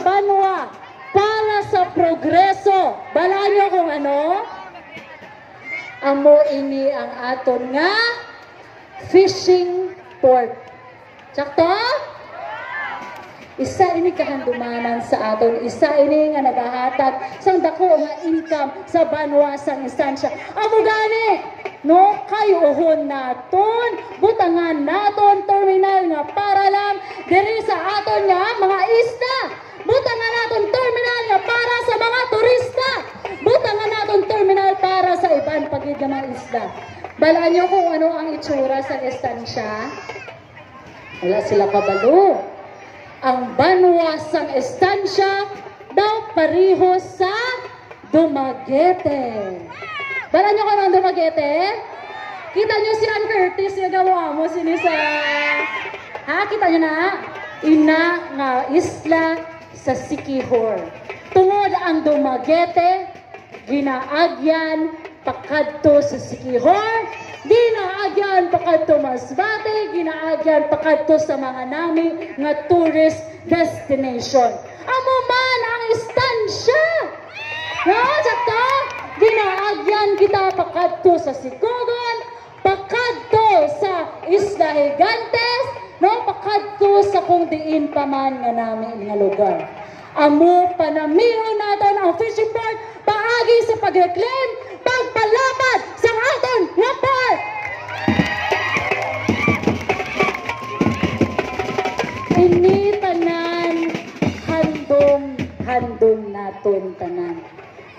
Banwa para sa progreso. Bala nyo kung ano? Amo ini ang aton nga fishing port. Sakto? Isa ini kahandumanan sa aton, isa ini nga nagahatag sang dako nga income sa Banwa sang instansya. Amo gani, no, kayuhon naton, butangan naton terminal nga para lang diri sa aton nga mga isda. Butangan naton terminal nga para sa mga turista. Butangan naton terminal para sa iban pagid nga mga isda. Balaan nyo kung ano ang itsura sa estansya? Wala sila kabalo. Ang Banwa sang estansya daw pareho sa Dumaguete. Balaan nyo kung ano ang Dumaguete? Kita nyo si Ann Curtis yung gawa mo sinisa. Ha? Kita nyo na? Ina nga isla sa Siquijor. Tungod ang Dumaguete, ginaagyan pakadto sa Siquijor, ginaagyan pakadto Masbate, ginaagyan pakadto sa mga nami nga tourist destination. Amo man ang istansya. No, sakto? Ginaagyan kita pakadto sa Sikugon, pakadto sa Isla Gigantes, no, pakadto sa kung diin pa man nga nami nga lugar. Amo panamiyon natin ang fishing port paagi sa pag-reclaim, pagpalapad sa aton nga port. Ini tanan handom naton tanan.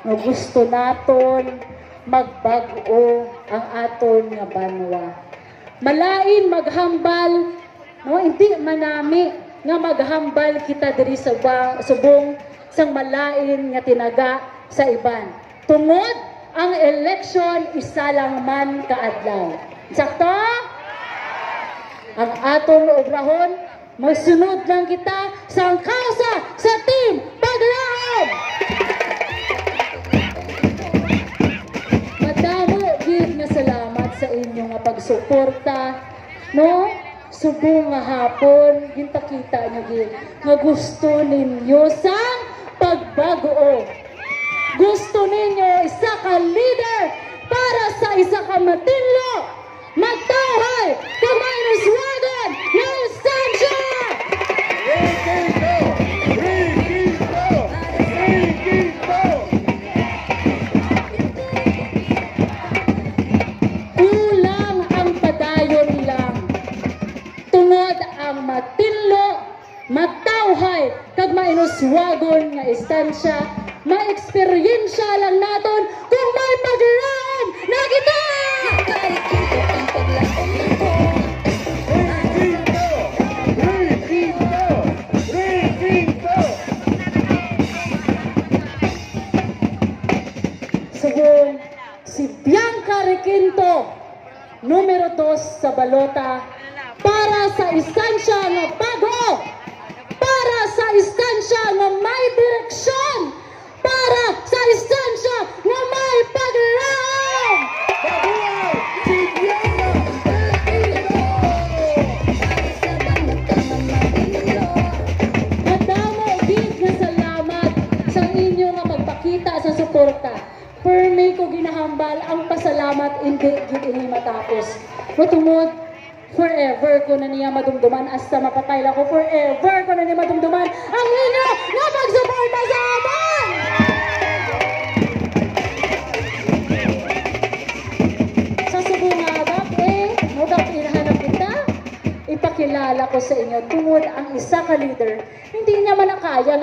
No, gusto naton magbag-o ang aton nga Banwa. Malain maghambal, no, hindi manami nga maghambal kita diri sa subong sang malain nga tinaga sa iban. Tungod ang election isa lang man kaadlaw. Sakto? Ang aton obrahon, magsunod lang kita sa kausa sa team Paglaom. Madamo gid nga salamat sa inyo nga pagsuporta, no? Subong nga hapon, gintakita nyo gid nga gusto ninyo sa pagbago. Gusto ninyo isa ka leader para sa isa ka matinlo, magtawhay, kamaynoswagan, nga istansya! Kulang ang padayon lang. Tungod ang matinlo, magtawhay, kag mainuswagon nga istansya, ma-eksperyensya lang naton kung may paglaom na kita! Subong, si Bianca Requinto, numero 2 sa balota, para sa istansya nga bago, para sa istansya nga may direksyon, para sa istansya nga may paglaom. Babuhay si Bianca Requinto! Madamo gid nga salamat sa inyo nga magpakita sa suporta. Permi ko ginahambal ang pasalamat hindi gid ini matapos. Matungod forever ko na niya madumduman hasta mapatay lang ko. Forever ko na niya madumduman ang inyo na pagsuporta sa amin! Sa subungabak mudap inahanap kita, ipakilala ko sa inyo tungod ang isa ka leader, hindi niya man nakaya